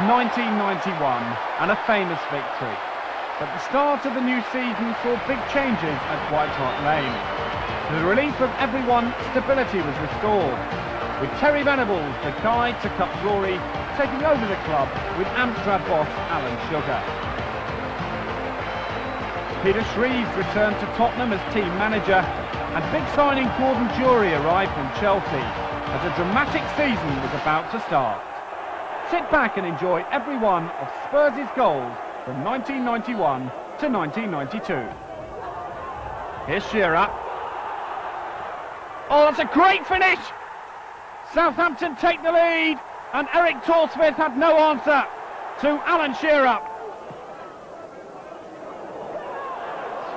1991 and a famous victory. But the start of the new season saw big changes at White Hart Lane. To the relief of everyone, stability was restored, with Terry Venables, the guide to Cup glory, taking over the club with Amstrad boss Alan Sugar. Peter Shreves returned to Tottenham as team manager, and big signing Gordon Jury arrived from Chelsea as a dramatic season was about to start. Sit back and enjoy every one of Spurs' goals from 1991 to 1992. Here's Shearer. Oh, that's a great finish! Southampton take the lead, and Eric Torsmith had no answer to Alan Shearer.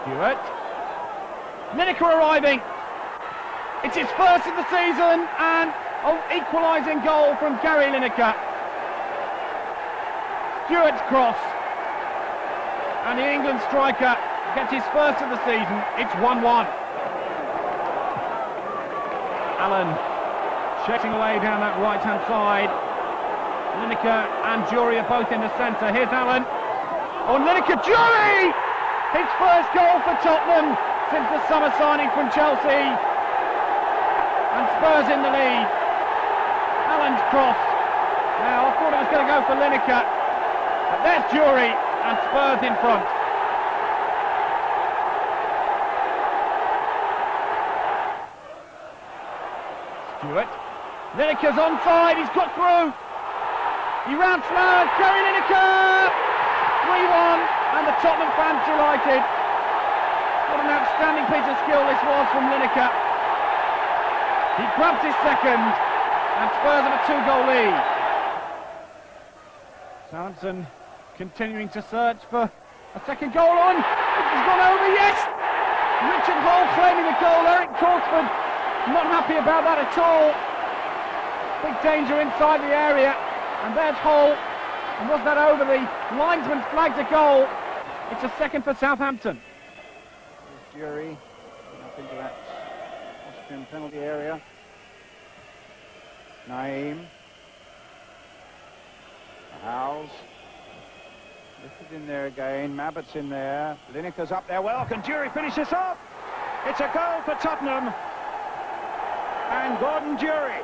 Stewart. Lineker arriving. It's his first of the season, and an equalising goal from Gary Lineker. Stewart's cross. And the England striker gets his first of the season. It's 1-1. Allen checking away down that right-hand side. Lineker and Jury are both in the centre. Here's Allen. Oh, Lineker, Jury! His first goal for Tottenham since the summer signing from Chelsea. And Spurs in the lead. Allen's cross. Now, I thought it was going to go for Lineker. But there's Jury. And Spurs in front. Stewart. Lineker's onside, he's got through. He ran forward, Gary Lineker! 3-1, and the Tottenham fans delighted. What an outstanding piece of skill this was from Lineker. He grabs his second, and Spurs have a 2-goal lead. Southampton continuing to search for a second goal on. It's gone over, yes! Richard Hall claiming the goal. Eric Torsford not happy about that at all. Big danger inside the area. And there's Hall. And was that over? The linesman flagged a goal. It's a second for Southampton. There's Jury up into that Austrian penalty area. Naeem. Howes. Lifted in there again, Mabbott's in there, Lineker's up there, well, can Jury finish this off? It's a goal for Tottenham, and Gordon Jury,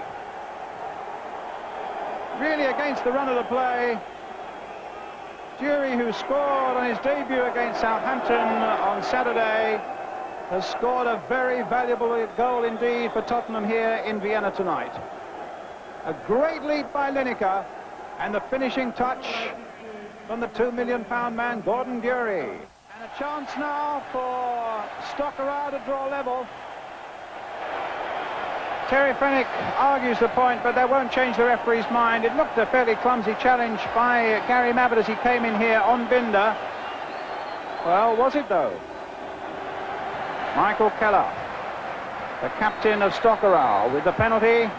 really against the run of the play. Jury, who scored on his debut against Southampton on Saturday, has scored a very valuable goal indeed for Tottenham here in Vienna tonight. A great leap by Lineker, and the finishing touch from the £2 million man, Gordon Jury. And a chance now for Stockerau to draw level. Terry Fenwick argues the point, but that won't change the referee's mind. It looked a fairly clumsy challenge by Gary Mabbutt as he came in here on Binder. Well, was it though? Michael Keller, the captain of Stockerau, with the penalty.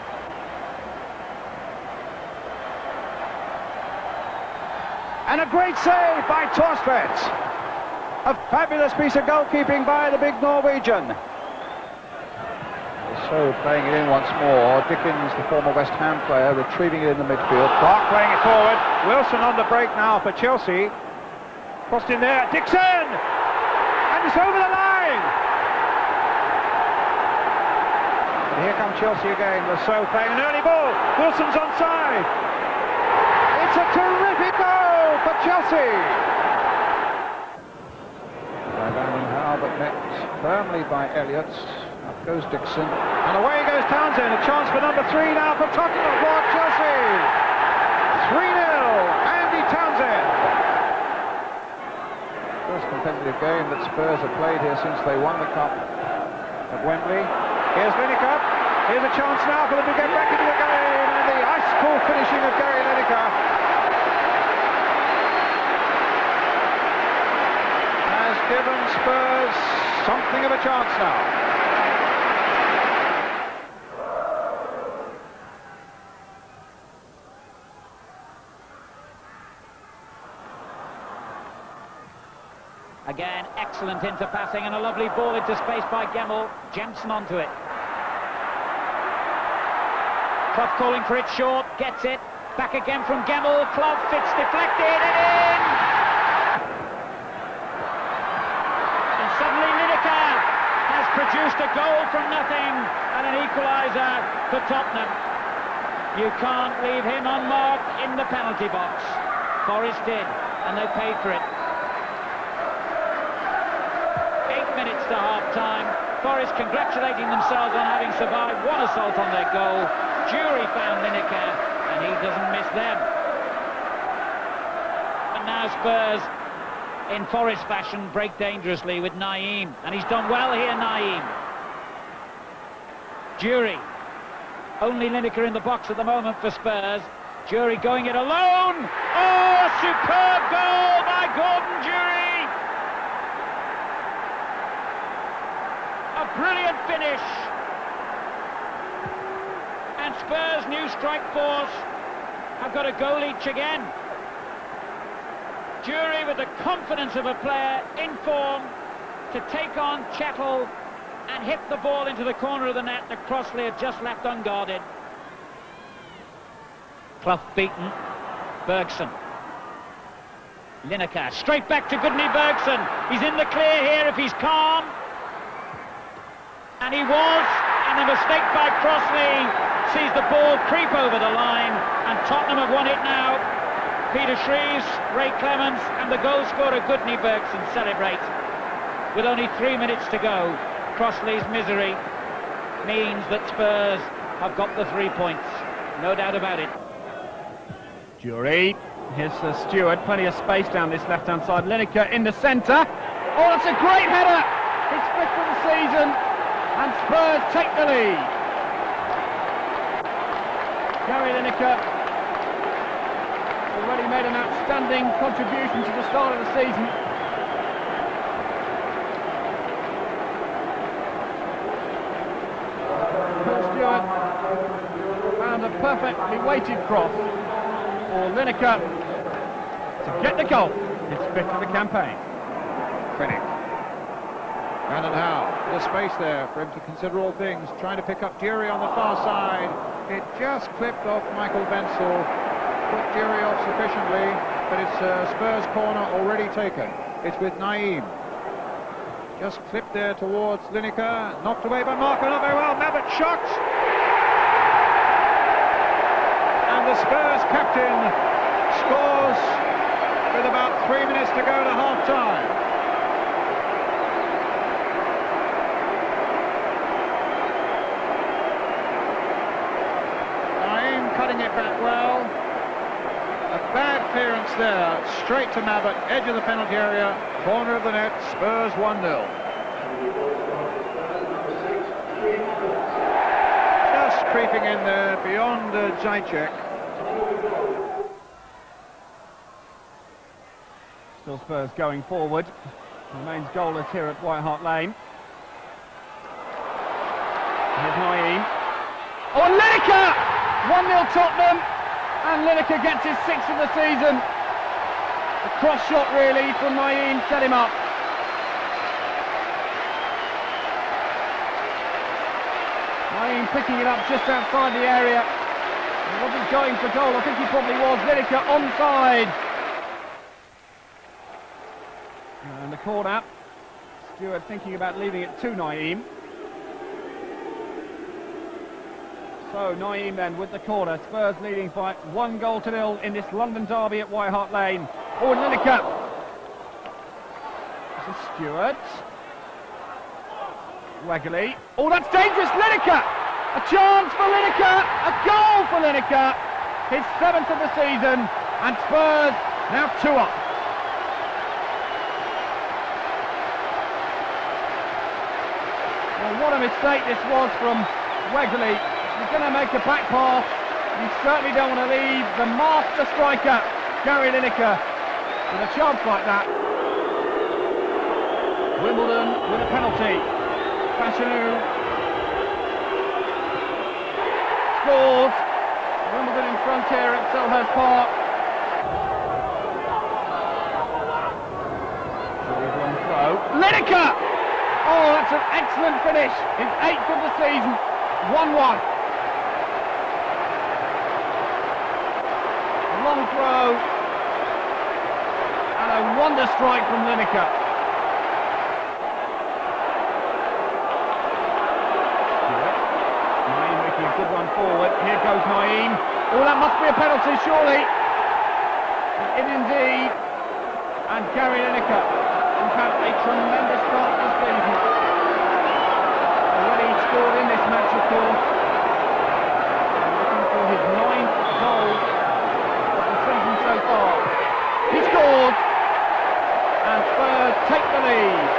And a great save by Torsvedt. A fabulous piece of goalkeeping by the big Norwegian. So playing it in once more. Dickens, the former West Ham player, retrieving it in the midfield. Clark playing it forward. Wilson on the break now for Chelsea. Crossed in there. Dixon! And it's over the line! And here come Chelsea again. Rousseau playing an early ball. Wilson's onside. It's a terrific goal for Chelsea. By Van Gaal, but met firmly by Elliott. Up goes Dixon, and away goes Townsend. A chance for number 3 now for Tottenham for Chelsea. 3-0, Andy Townsend. First competitive game that Spurs have played here since they won the cup at Wembley. Here's Lineker. Here's a chance now for them to get back into the game, and the ice-cool finishing of Gary Lineker has given Spurs something of a chance now. Again, excellent interpassing and a lovely ball into space by Gemmell. Jensen onto it. Clough calling for it short, gets it. Back again from Gemmell. Clough, it's deflected and in! And suddenly Lineker has produced a goal from nothing and an equaliser for Tottenham. You can't leave him unmarked in the penalty box. Forest did, and they paid for it. 8 minutes to half-time. Forest congratulating themselves on having survived one assault on their goal. Jury found Lineker, and he doesn't miss them. And now Spurs, in Forest fashion, break dangerously with Naeem, and he's done well here, Naeem. Jury. Only Lineker in the box at the moment for Spurs. Jury going it alone. Oh, superb goal by Gordon Jury. A brilliant finish. And Spurs' new strike force have got a goal each again. Jury with the confidence of a player in form to take on Chettle and hit the ball into the corner of the net that Crossley had just left unguarded. Clough beaten. Bergson. Lineker straight back to Goodney Bergson. He's in the clear here if he's calm. And he was, and a mistake by Crossley sees the ball creep over the line, and Tottenham have won it now. Peter Shreves, Ray Clements and the goal scorer Goodney Bergson celebrate. With only 3 minutes to go, Crossley's misery means that Spurs have got the 3 points, no doubt about it. Jury, here's Stewart, plenty of space down this left-hand side. Lineker in the centre. Oh, that's a great header! It's fifth of the season, and Spurs take the lead. Gary Lineker already made an outstanding contribution to the start of the season. Stewart found a perfectly weighted cross for Lineker to get the goal. It's fifth of the campaign. Finnick. Brandon Howe, the space there for him to consider all things, trying to pick up Jury on the far side. It just clipped off Michael Bensel, put Jury off sufficiently, but it's Spurs corner already taken. It's with Naeem. Just clipped there towards Lineker, knocked away by Marco, not very well. Mabbutt shot! And the Spurs captain scores with about 3 minutes to go to half-time. Cutting it back well. A bad clearance there, straight to Mabbutt, edge of the penalty area, corner of the net, Spurs 1-0. Just creeping in there beyond Zajcek. Still Spurs going forward. Remains goalless here at White Hart Lane. Here's Naeem. Oh, and Lineker! 1-0 Tottenham, and Lineker gets his sixth of the season. A cross shot really from Naeem set him up. Naeem picking it up just outside the area. He wasn't going for goal, I think he probably was. Lineker onside. And the corner. Stewart thinking about leaving it to Naeem. So Naeem then with the corner. Spurs leading by 1-0 in this London derby at White Hart Lane. Oh, and Lineker. This is Stewart. Wegley. Oh, that's dangerous. Lineker. A chance for Lineker. A goal for Lineker. His 7th of the season. And Spurs now 2 up. Well, what a mistake this was from Wegley. He's going to make a back pass. You certainly don't want to leave the master striker, Gary Lineker, with a chance like that. Wimbledon with a penalty. Fashanu scores. Wimbledon in front here at Selhurst Park. One throw. Lineker! Oh, that's an excellent finish. His 8th of the season. 1-1. long throw. And a wonder strike from Lineker. Naeem making a good run forward. Here goes Naeem. Oh, that must be a penalty, surely. It indeed. And Gary Lineker, who's had a tremendous start to the season. Already scored in this match, of course. Looking for his 9th goal of the season so far. He scores, and Spurs take the lead.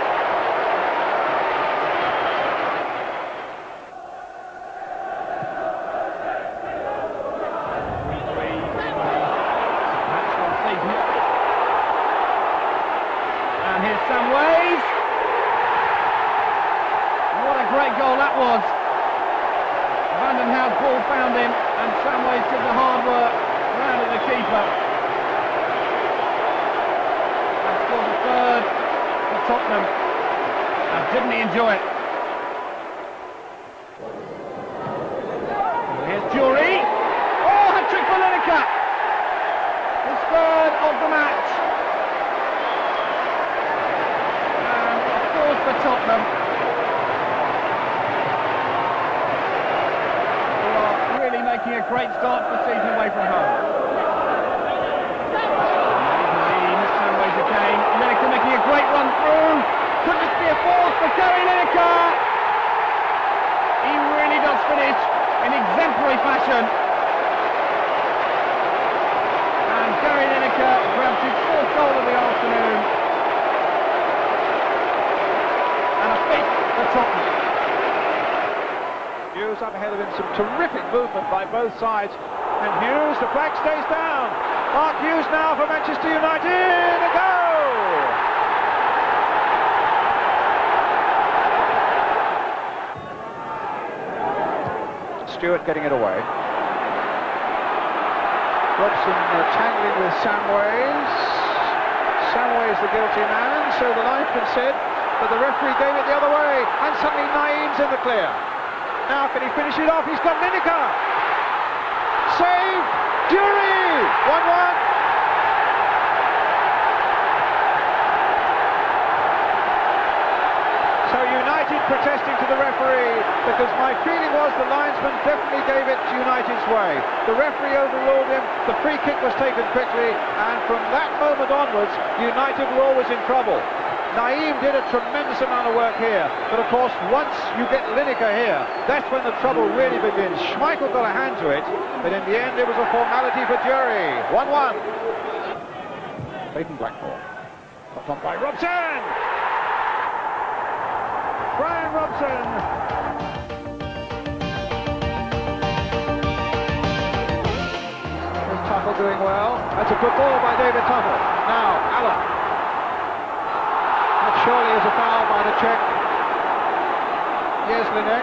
And here's Sam Ways. What a great goal that was. Van den Houw's ball found him, and Sam Ways did the hard work round at the keeper. And scored the third for Tottenham. And didn't he enjoy it? Here's Jury. Oh, hat-trick for Lineker. His third of the match. For Tottenham, who are really making a great start to the season away from home. Samways again. Lineker making a great run through. Could this be a fourth for Gary Lineker? He really does finish in exemplary fashion. And Gary Lineker grabs his 4th goal of the afternoon. Hughes up ahead of him, some terrific movement by both sides, and Hughes, the flag stays down. Mark Hughes now for Manchester United, a goal! Stewart getting it away. Robson tangling with Samways. Samways the guilty man, so the linesman said, but the referee gave it the other way, and suddenly Naeem's in the clear. Now can he finish it off? He's got Lineker. Save! Jury! 1-1. So United protesting to the referee, because my feeling was the linesman definitely gave it United's way. The referee overruled him, the free kick was taken quickly, and from that moment onwards, United were always in trouble. Naeem did a tremendous amount of work here, but of course once you get Lineker here, that's when the trouble really begins. Schmeichel got a hand to it, but in the end it was a formality for Jury. 1-1. Clayton Blackmore. Popped on by Robson! Brian Robson! There's Tuttle doing well. That's a good ball by David Tuttle. Now, Allen. Surely is a foul by the Czech. Here's Linek.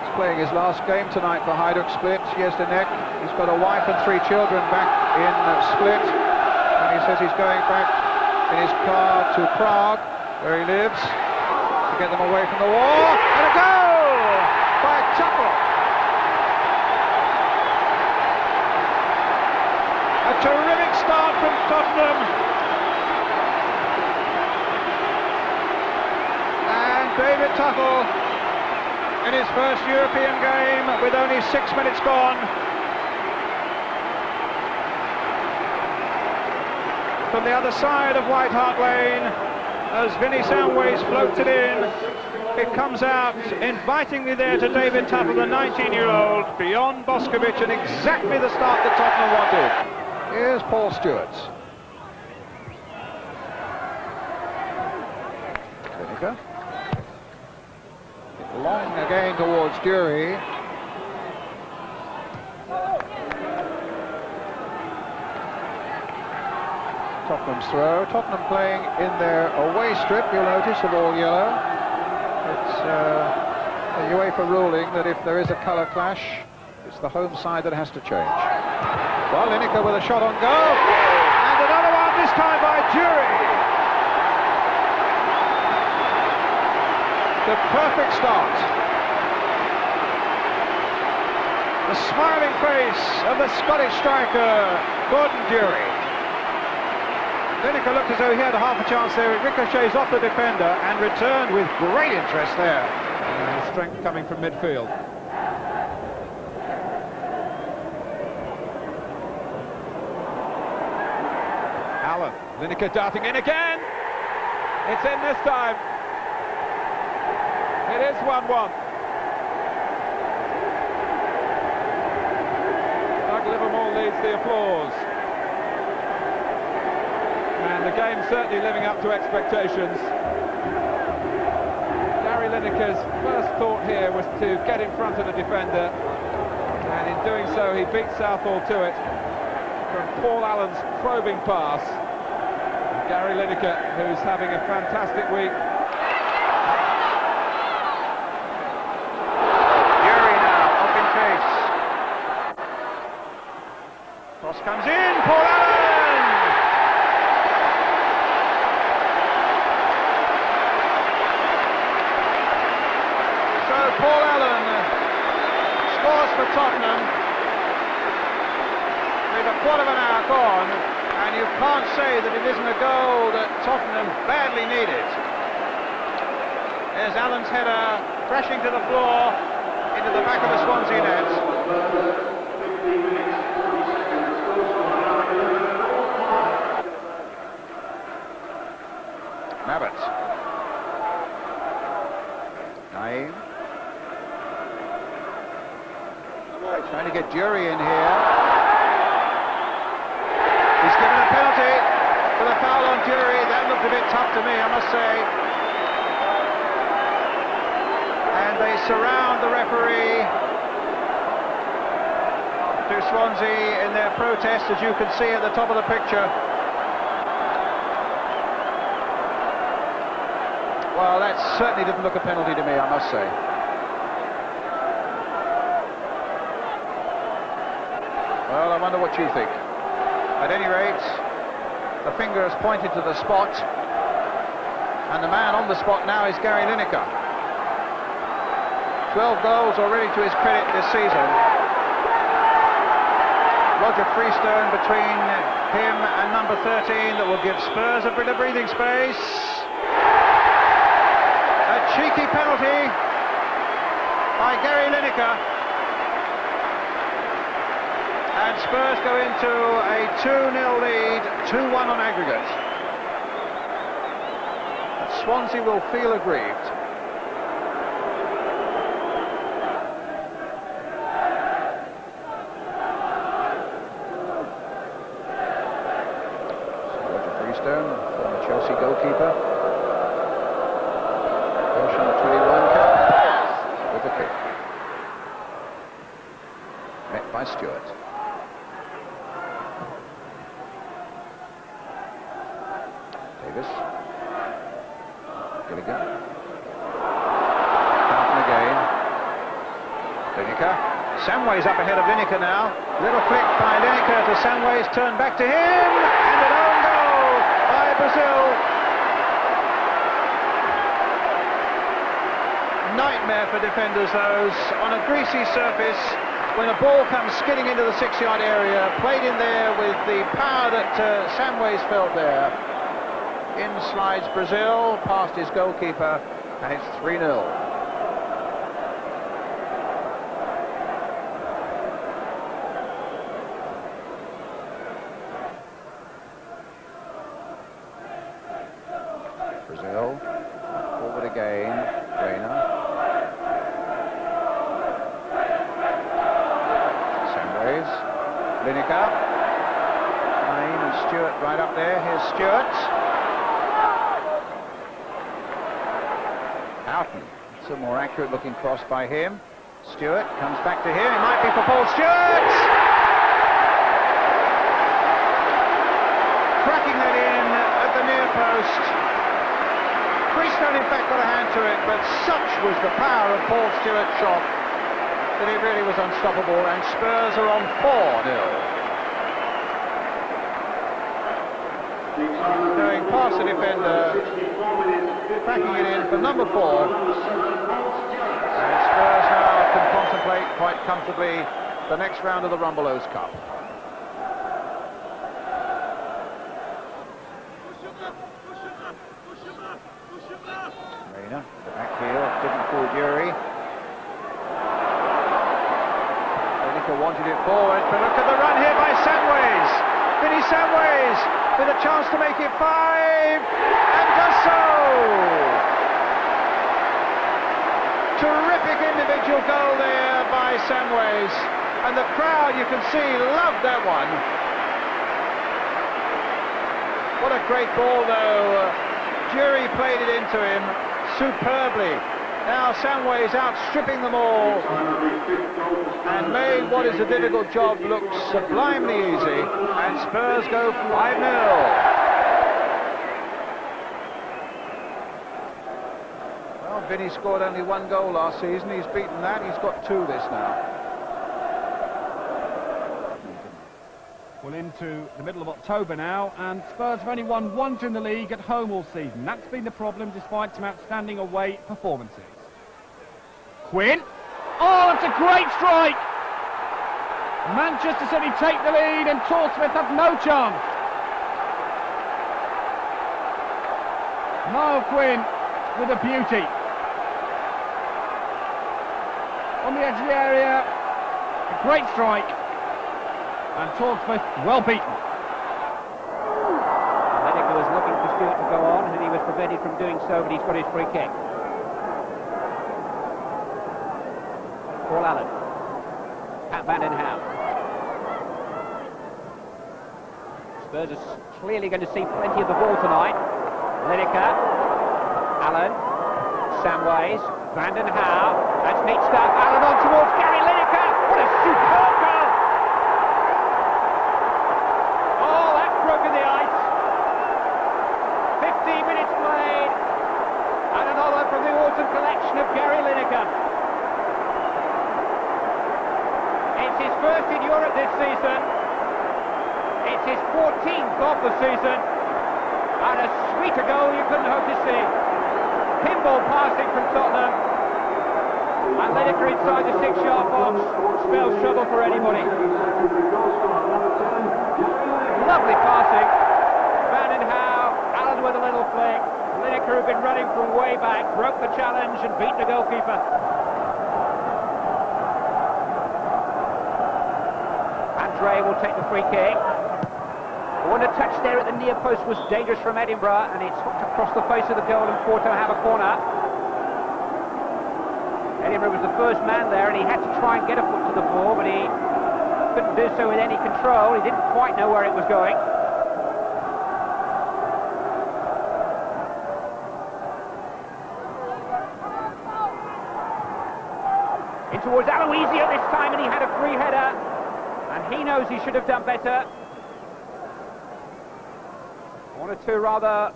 He's playing his last game tonight for Hajduk Split. Here's Linek. He's got a wife and 3 children back in Split. And he says he's going back in his car to Prague, where he lives, to get them away from the war. And a goal by Tuttle. A terrific start from Tottenham. And David Tuttle in his first European game with only 6 minutes gone. From the other side of White Hart Lane, as Vinnie Samways floats it in, it comes out invitingly there to David Tuttle, the 19-year-old, beyond Boskovic, and exactly the start that Tottenham wanted. Here's Paul Stewart. Lineker. Long again towards Jury. Tottenham's throw. Tottenham playing in their away strip, you'll notice, of all yellow. It's a UEFA ruling that if there is a colour clash, it's the home side that has to change. Well, Lineker with a shot on goal, and another one, this time by Jury. The perfect start. The smiling face of the Scottish striker, Gordon Durie. Lineker looked as though he had a half a chance there. It ricochets off the defender and returned with great interest there. And strength coming from midfield. Allen, Lineker darting in again. It's in this time. It is 1-1. Doug Livermore leads the applause. And the game certainly living up to expectations. Gary Lineker's first thought here was to get in front of the defender, and in doing so he beat Southall to it from Paul Allen's probing pass. And Gary Lineker, who's having a fantastic week. Durie now up in chase. Cross comes in, Paul Allen! So Paul Allen scores for Tottenham with a quarter of an hour gone, and you can't say that it isn't a goal that Tottenham badly needed. There's Allen's header crashing to the floor into the back of the Swansea net. Mabbott. Naeem. Trying to get Durie in here. He's given a penalty for the foul on Durie. That looked a bit tough to me, I must say. And they surround the referee to Swansea in their protest, as you can see at the top of the picture. Well, that certainly didn't look a penalty to me, I must say. Well, I wonder what you think. At any rate, the finger has pointed to the spot, and the man on the spot now is Gary Lineker. 12 goals already to his credit this season. Roger Freestone between him and number 13 that will give Spurs a bit of breathing space. A cheeky penalty by Gary Lineker. And Spurs go into a 2-0 lead, 2-1 on aggregate. And Swansea will feel aggrieved. So Roger Freestone, former Chelsea goalkeeper. Version of 21 cap with a kick. Met by Stewart. Davis. Gilligan. Carlton again. Lineker. Samway's up ahead of Lineker now. Little flick by Lineker to Samway's, turn back to him, and an own goal by Brazil. Nightmare for defenders, those, on a greasy surface. When a ball comes skidding into the 6-yard area, played in there with the power that Samway's felt there. In slides Brazil, past his goalkeeper, and it's 3-0. Brazil, forward again, Reina. Samways, Lineker. Naeem and Stewart right up there. Here's Stewart. Houghton, it's a more accurate looking cross by him. Stewart comes back to him, it might be for Paul Stewart! Cracking that in at the near post. Freestone in fact got a hand to it, but such was the power of Paul Stewart's shot that it really was unstoppable, and Spurs are on 4-0. Going past the defender, cracking it in for number 4. And Spurs now can contemplate quite comfortably the next round of the Rumbelows Cup. Reina, the backfield, didn't fool Jury. Lineker wanted it forward, but look at the run here by Samways. Vinny Samways with a chance to make it 5, and does so! Terrific individual goal there by Samways, and the crowd, you can see, loved that one. What a great ball though. Jury played it into him superbly. Now Samways outstripping them all and made what is a difficult job look sublimely easy, and Spurs go 5-0. Well, Vinny scored only 1 goal last season. He's beaten that. He's got 2 this now. Well, into the middle of October now, and Spurs have only won once in the league at home all season. That's been the problem, despite some outstanding away performances. Quinn. Oh, that's a great strike! Manchester City take the lead, and Torsmith have no chance. Niall Quinn with a beauty. On the edge of the area, a great strike. And Torsmith well beaten. Lineker was looking for Stewart to go on, and he was prevented from doing so, but he's got his free kick. Paul Allen. Pat Van den Hauwe. Spurs are clearly going to see plenty of the ball tonight. Lineker. Allen. Samways. Van den Hauwe. That's neat stuff. Allen on towards Gary Lineker. What a superb goal! Broken the ice. 15 minutes played, and another from the autumn collection of Gary Lineker. It's his first in Europe this season. It's his 14th of the season, and a sweeter goal you couldn't hope to see. Pinball passing from Tottenham, and Lineker inside the 6-yard box spells trouble for anybody. Lovely passing. Van den Hauwe, Allen with a little flick. Lineker, who'd been running from way back, broke the challenge and beat the goalkeeper. Andre will take the free kick. One touch there at the near post was dangerous from Edinburgh, and it's hooked across the face of the goal, and Porto have a corner. Edinburgh was the first man there, and he had to try and get a foot to the ball, but he couldn't do so with any control. He didn't quite know where it was going. In towards Aloisio this time, and he had a free header, and he knows he should have done better. 1 or 2 rather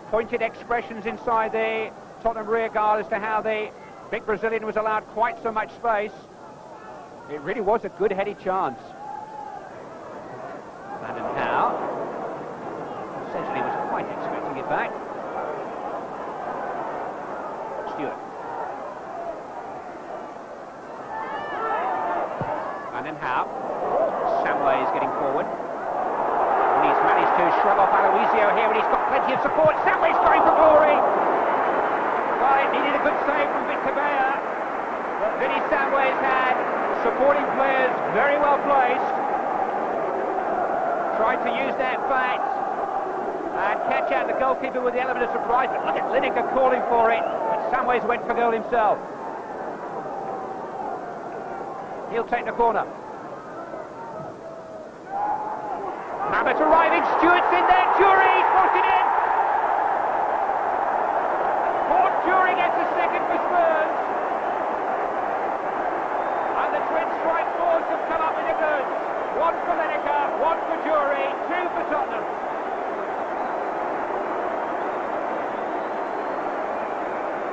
pointed expressions inside the Tottenham rear guard as to how the big Brazilian was allowed quite so much space. It really was a good heady chance. Van den Hauwe essentially was quite expecting it back. Stewart. Van den Hauwe. Samways getting forward. And he's managed to shrug off Aloisio here, and he's got plenty of support. Samways going for glory. Well, it needed a good save from Victor Bayer, but Vinny Samways had supporting players very well placed. Tried to use that fact and catch out the goalkeeper with the element of surprise, but look at Lineker calling for it, but Samways went for goal himself. He'll take the corner. Mabbott arriving, Stewart's in there, Jury put it in. Port Jury gets a second for Spurs. And the twin strike force have come up with the goods. 1 for Lineker, 1 for Jury, 2 for Tottenham.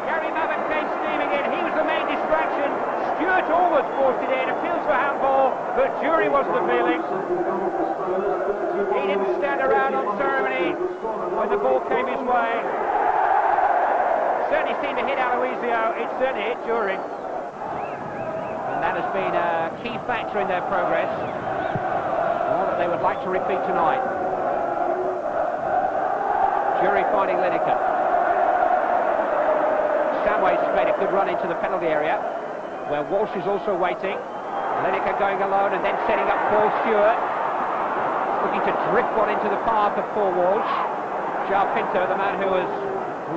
Gary Mabbott came steaming in, he was the main distraction. Stewart almost forced it in, appeals for handball, but Jury wasn't appealing. He didn't stand around on ceremony when the ball came his way. Certainly seemed to hit Aloisio, it certainly hit Jury. And that has been a key factor in their progress. One that they would like to repeat tonight. Jury finding Lineker. Samways has made a good run into the penalty area, where Walsh is also waiting. Lineker going alone and then setting up Paul Stewart. Looking to drift one into the path of Paul Walsh. João Pinto, the man who was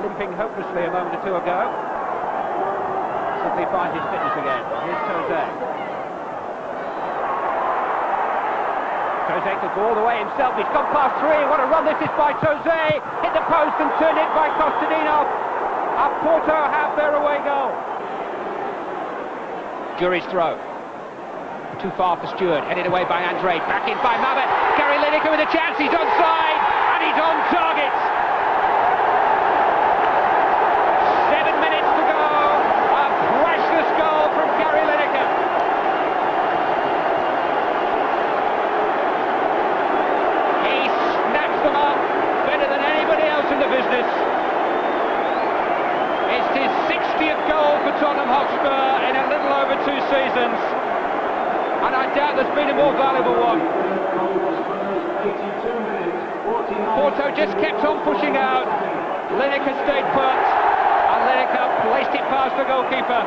limping hopelessly a moment or two ago, simply finds his fitness again. Here's Jose. Jose could go all the way himself. He's gone past three. What a run this is by Jose. Hit the post and turned it by Costadino. A Porto have their away goal. Jury's throw. Too far for Stewart. Headed away by Andre. Back in by Mamet. Gary Lineker with a chance. He's onside. And he's on target. 7 minutes to go. A priceless goal from Gary Lineker. He snaps them up better than anybody else in the business. It's his 60th goal for Tottenham Hotspur in a little over 2 seasons. And I doubt there's been a more valuable one. Porto just kept on pushing out. Lineker stayed put. And Lineker placed it past the goalkeeper.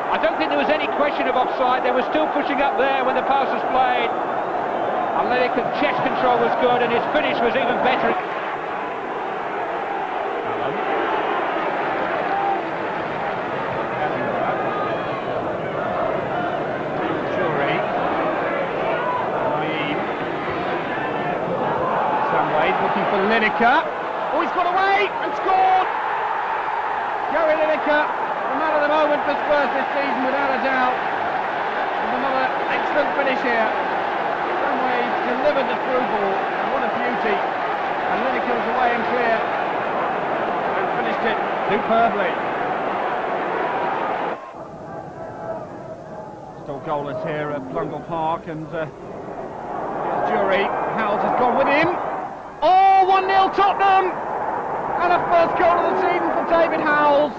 I don't think there was any question of offside. They were still pushing up there when the pass was played. And Lineker's chest control was good and his finish was even better. Looking for Lineker. Oh, he's got away and scored! Gary Lineker, the man of the moment for Spurs this season, without a doubt. And another excellent finish here. Samways delivered the through ball, and what a beauty. And Lineker was away and clear. And finished it superbly. Still goalless here at Blundell Park, and here's Jury. Howells has gone with him. Oh, 1-0 Tottenham! And a first goal of the season for David Howells.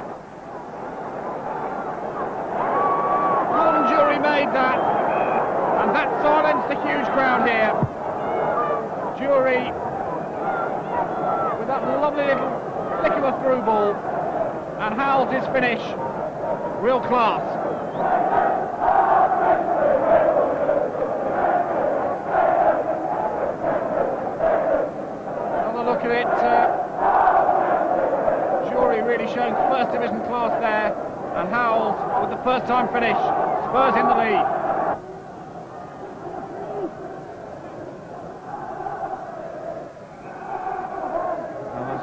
Gordon Jury made that. And that silenced the huge crowd here. Jury, with that lovely little flick of a through ball. And Howells' finish, real class. Look at it, Jury really showing first division class there, and Howells with the first time finish. Spurs in the lead. Well,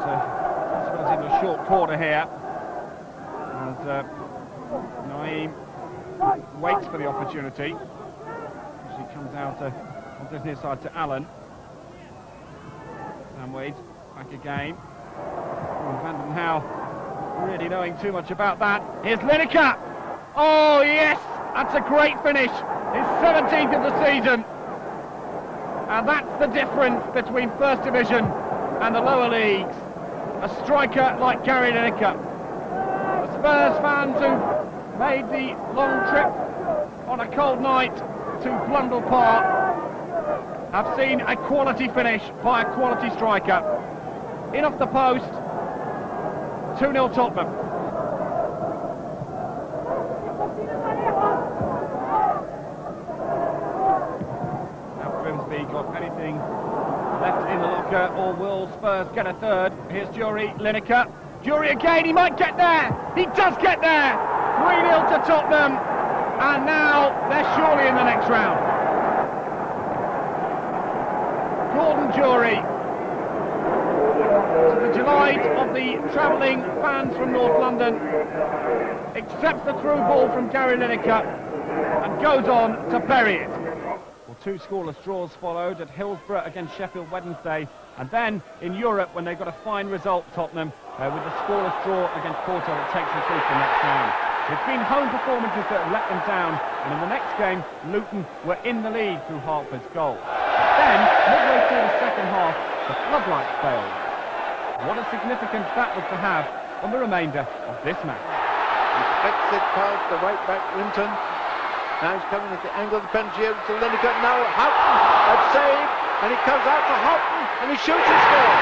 Spurs into a short quarter here, and Naeem waits for the opportunity. She comes out on this near side to Allen. Samways back again. Van den Hauwe really knowing too much about that. Here's Lineker. Oh yes, that's a great finish. His 17th of the season. And that's the difference between First Division and the lower leagues. A striker like Gary Lineker. The Spurs fans who made the long trip on a cold night to Blundell Park have seen a quality finish by a quality striker. In off the post, 2-0 Tottenham. Now Grimsby got anything left in the locker, or will Spurs get a third? Here's Jury, Lineker. Jury again, he might get there! He does get there! 3-0 to Tottenham, and now they're surely in the next round. Gordon Jury, to the delight of the travelling fans from North London, accepts the through ball from Gary Lineker and goes on to bury it. Well, 2 scoreless draws followed at Hillsborough against Sheffield Wednesday, and then in Europe when they got a fine result, Tottenham, with the scoreless draw against Porto that takes them through to the next round. It's been home performances that have let them down, and in the next game, Luton were in the lead through Hartford's goal. Then, midway through the second half, the floodlights failed. What a significance that was to have on the remainder of this match. He flicks it past the right back Linton. Now he's coming at the angle of the penalty area to Lineker. Now Houghton, a save, and he comes out to Houghton, and he shoots and scores.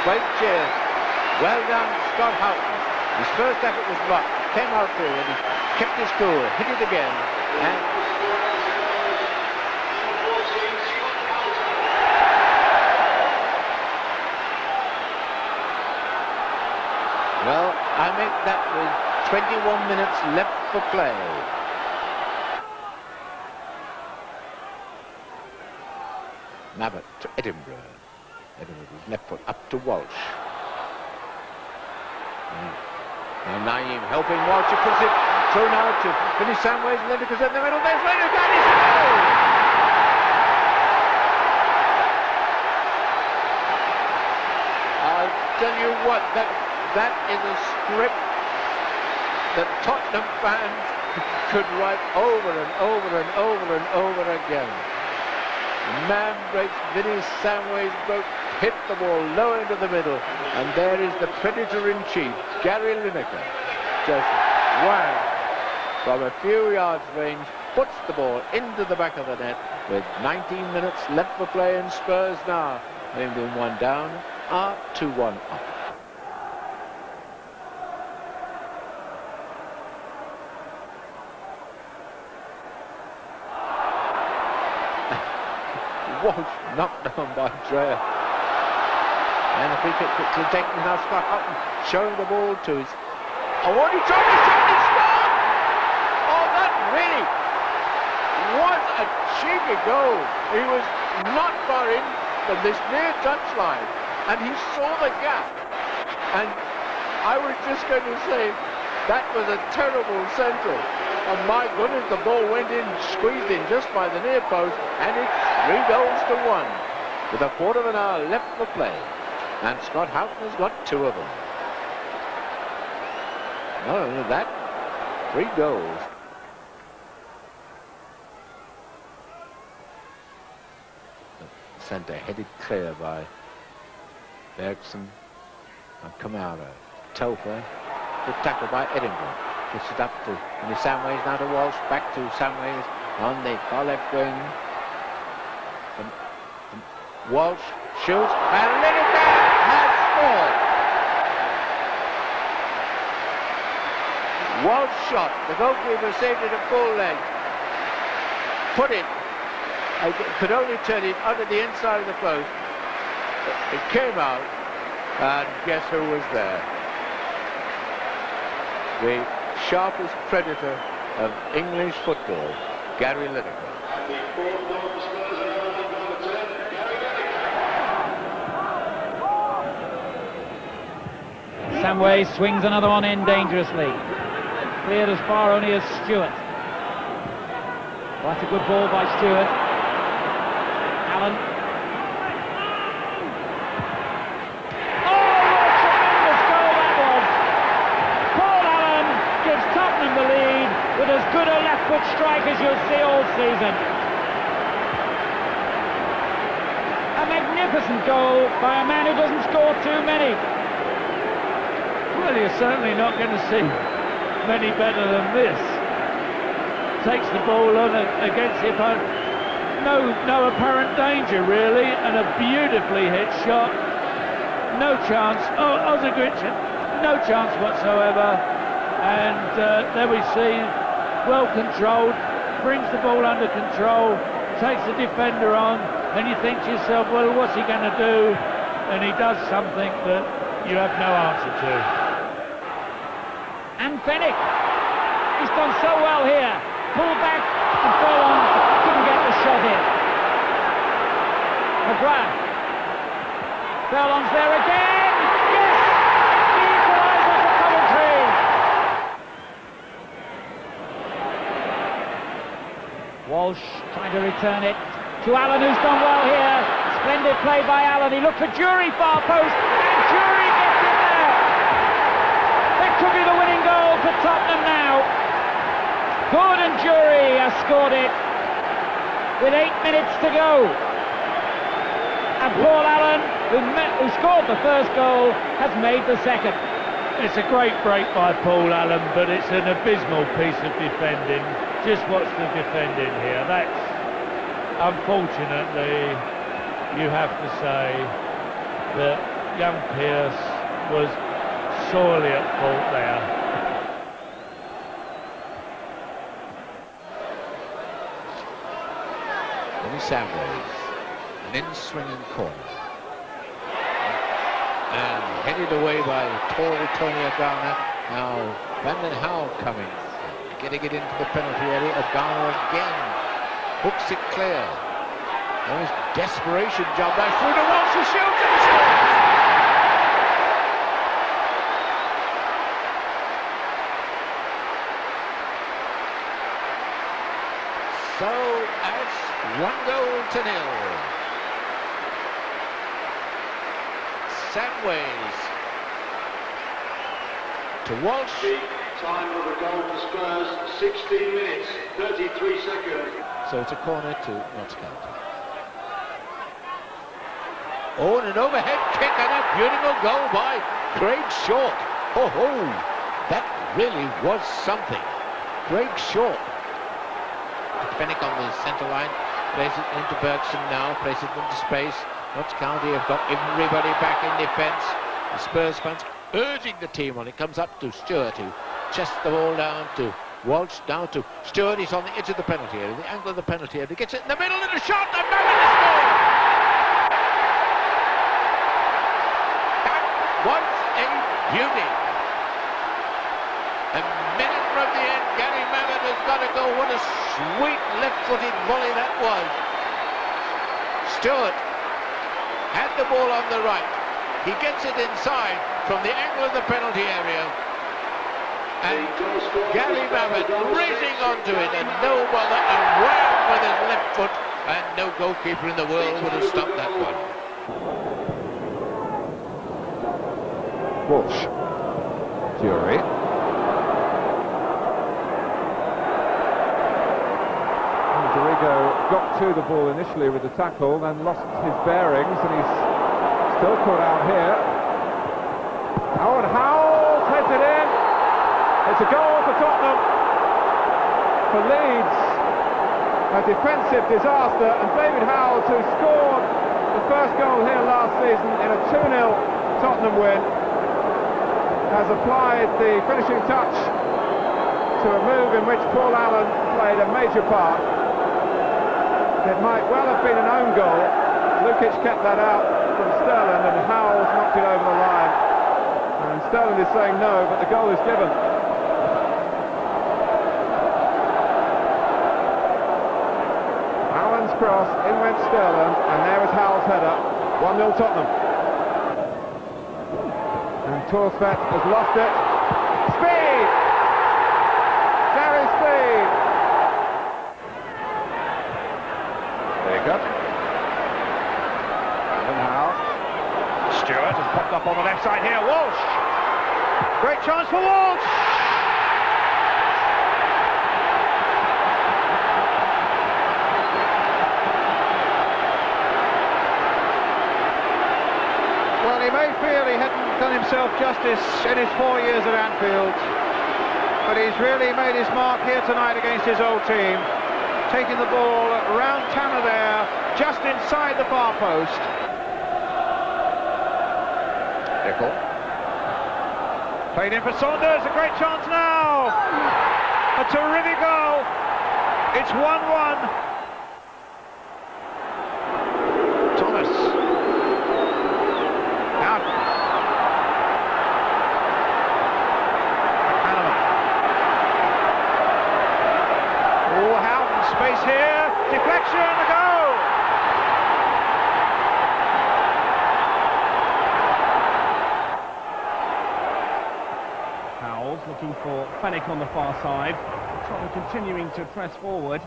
Great cheers. Well done, Scott Houghton. His first effort was blocked. Came out through, and he kept his cool, hit it again, and well, I make that with 21 minutes left for play. Mabbott to Edinburgh. Edinburgh with left foot up to Walsh. Now Naeem helping Walsh. He puts it through now to finish Samways, and Lineker's in the middle. There's Lineker, and he's a goal! I'll tell you what, that is a script that Tottenham fans could write over and over and over and over again. Man breaks, Vinnie Samways broke, hit the ball low into the middle, and there is the predator-in-chief, Gary Lineker, just whang from a few yards range, puts the ball into the back of the net with 19 minutes left for play, and Spurs now, having been one down, are 2-1 up. Walsh knocked down by Dreyer. And the free kick quickly taken. Now Scott Houghton showing the ball to his... Oh, what he tried to shoot and scored! Oh, that really was a cheeky goal. He was not far in from this near touchline, and he saw the gap. And I was just going to say, that was a terrible central. And my goodness, the ball went in, squeezed in just by the near post, and it's 3-1 with a quarter of an hour left for play. And Scott Houghton has got 2 of them. Not only that, 3 goals. The centre headed clear by Bergson and Kamara. Telfer, good tackle by Edinburgh. Gets it up to Samways, now to Walsh, back to Samways on the far left wing. And Walsh shoots, and Lineker has scored. Walsh shot, the goalkeeper saved it at full length. Put it, could only turn it under the inside of the post. It came out, and guess who was there? The sharpest predator of English football, Gary Lineker. Samways swings another one in dangerously. Cleared as far only as Stewart. Quite a good ball by Stewart. Allen. The lead with as good a left foot strike as you'll see all season. A magnificent goal by a man who doesn't score too many. Well, you're certainly not going to see many better than this. Takes the ball on against the opponent. No apparent danger really, and a beautifully hit shot. No chance. Oh, Ozagric, no chance whatsoever. And there we see, well controlled, brings the ball under control, takes the defender on, and you think to yourself, well, what's he going to do? And he does something that you have no answer to. And Fennick, he's done so well here. Pulled back and Furlong couldn't get the shot in. McGrath. Furlong's there again. Yes! The equaliser for Coventry. Walsh trying to return it to Allen, who's done well here. Splendid play by Allen. He looked for Jury, far post, and Jury gets in there. That could be the winning goal for Tottenham now. Good, and Jury has scored it with 8 minutes to go. And Paul Allen, who scored the first goal, has made the second. It's a great break by Paul Allen, but it's an abysmal piece of defending. Just watch the defending here. That's, unfortunately, you have to say that young Pearce was sorely at fault there. Benny Samways, an in-swinging corner. And headed away by tall Tony Ogana. Now Van Howell coming, getting it into the penalty area. Ogana again hooks it clear. There's desperation job by through to Walsh, who shoots and scores. So it's 1-0. Samways to Walsh. The time of the goal for Spurs, 16 minutes, 33 seconds. So it's a corner to Notts County. Oh, and an overhead kick and a beautiful goal by Craig Short. Oh, that really was something. Craig Short. Fennick on the centre line, plays it into Bergson now, plays it into space. Notts County have got everybody back in defence. The Spurs fans urging the team on. It comes up to Stewart, who chests the ball down to Walsh, down to Stewart. He's on the edge of the penalty area, the angle of the penalty area. He gets it in the middle and a shot, and Mamet has scored! That was a beauty. A minute from the end, Gary Mamet has got to go. What a sweet left-footed volley that was. Stewart had the ball on the right. He gets it inside from the angle of the penalty area. And Gary Mamet racing onto it, and no bother, and wham with his left foot, and no goalkeeper in the world would have stopped that one. Walsh. Jury. Got to the ball initially with the tackle, then lost his bearings, and he's still caught out here. Howard Howell heads it in. It's a goal for Tottenham. For Leeds, a defensive disaster, and David Howell, who scored the first goal here last season in a 2-0 Tottenham win, has applied the finishing touch to a move in which Paul Allen played a major part. It might well have been an own goal. Lukic kept that out from Sterling, and Howell's knocked it over the line. And Sterling is saying no, but the goal is given. Allen's cross, in went Sterling, and there is Howell's header. 1-0 Tottenham. And Torsvet has lost it. Speed! Gary Speed! Good. And Howell. Stewart has popped up on the left side here. Walsh. Great chance for Walsh. Well, he may feel he hadn't done himself justice in his 4 years at Anfield, but he's really made his mark here tonight against his old team. Taking the ball round Tanner there, just inside the far post. Nickel. Played in for Saunders, a great chance now. A terrific goal. It's 1-1. Thomas. Now. McManaman. Oh, Howden, space here. Deflection, a goal. Howells looking for Fennick on the far side. Tottenham continuing to press forward.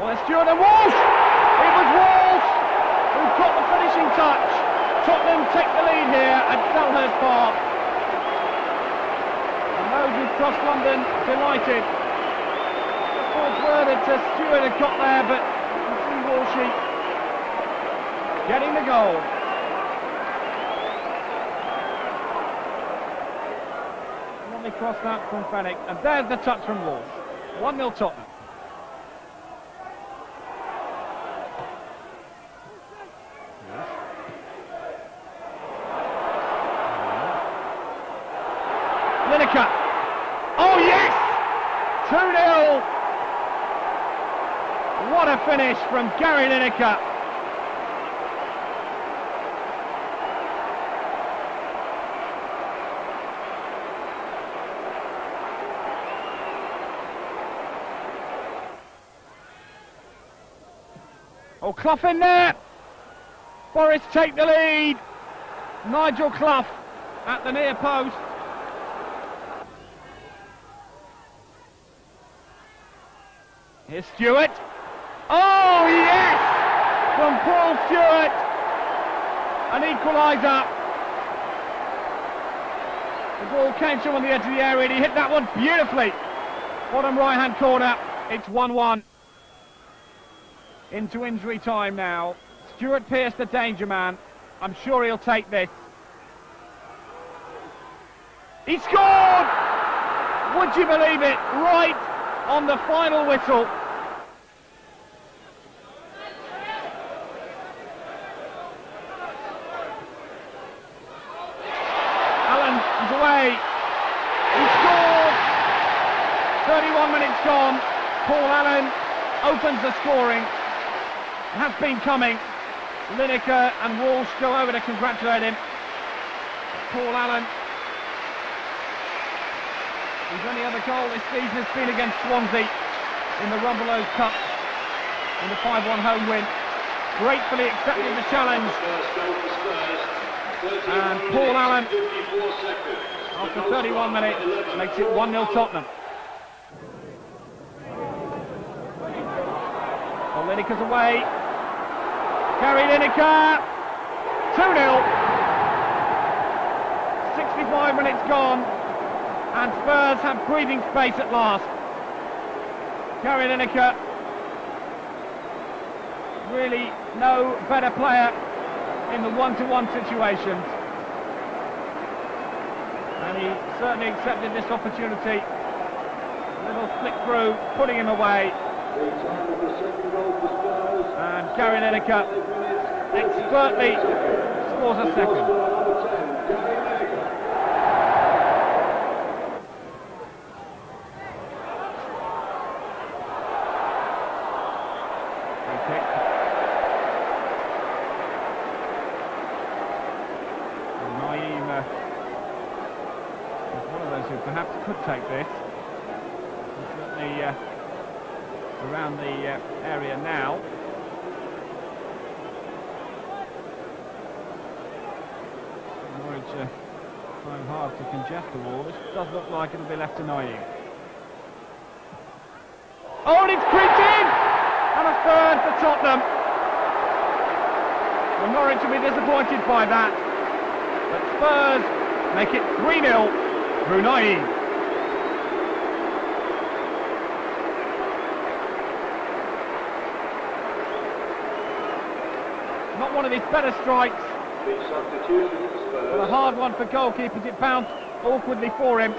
Oh, that's Stewart and Walsh! It was Walsh who got the finishing touch. Tottenham take the lead here at Selhurst Park. And those who crossed London delighted. The ball's worded to Stewart had got there, but you see Walshy getting the goal. Lovely cross that from Fenwick, and there's the touch from Walsh. 1-0 Tottenham. Lineker. Oh yes! 2-0. What a finish from Gary Lineker. Oh, Clough in there. Boris take the lead. Nigel Clough at the near post. Here's Stewart. Oh, yes! From Paul Stewart. An equaliser. The ball came to him on the edge of the area and he hit that one beautifully. Bottom right-hand corner. It's 1-1. Into injury time now. Stuart Pearce, the danger man. I'm sure he'll take this. He scored! Would you believe it? Right on the final whistle. Allen is away. He scored! 31 minutes gone. Paul Allen opens the scoring. Has been coming. Lineker and Walsh go over to congratulate him. Paul Allen. His only other goal this season has been against Swansea in the Rumbelows Cup in the 5-1 home win. Gratefully accepted the challenge. And Paul Allen, after 31 minutes, makes it 1-0 Tottenham. Oh, Lineker's away. Gary Lineker, 2-0. 65 minutes gone, and Spurs have breathing space at last. Gary Lineker, really no better player in the one-to-one situations. And he certainly accepted this opportunity. A little flick through, putting him away. And Gary Lineker expertly scores a second. Okay. Naeem is one of those who perhaps could take this. He's certainly around the area now. Norwich trying hard to congest the wall. This does look like it'll be left to Naeem. Oh, and it's creeped in! And a third for Tottenham. Well, Norwich will be disappointed by that. But Spurs make it 3-0 through Naeem. Not one of his better strikes, but a hard one for goalkeepers. It bounced awkwardly for him.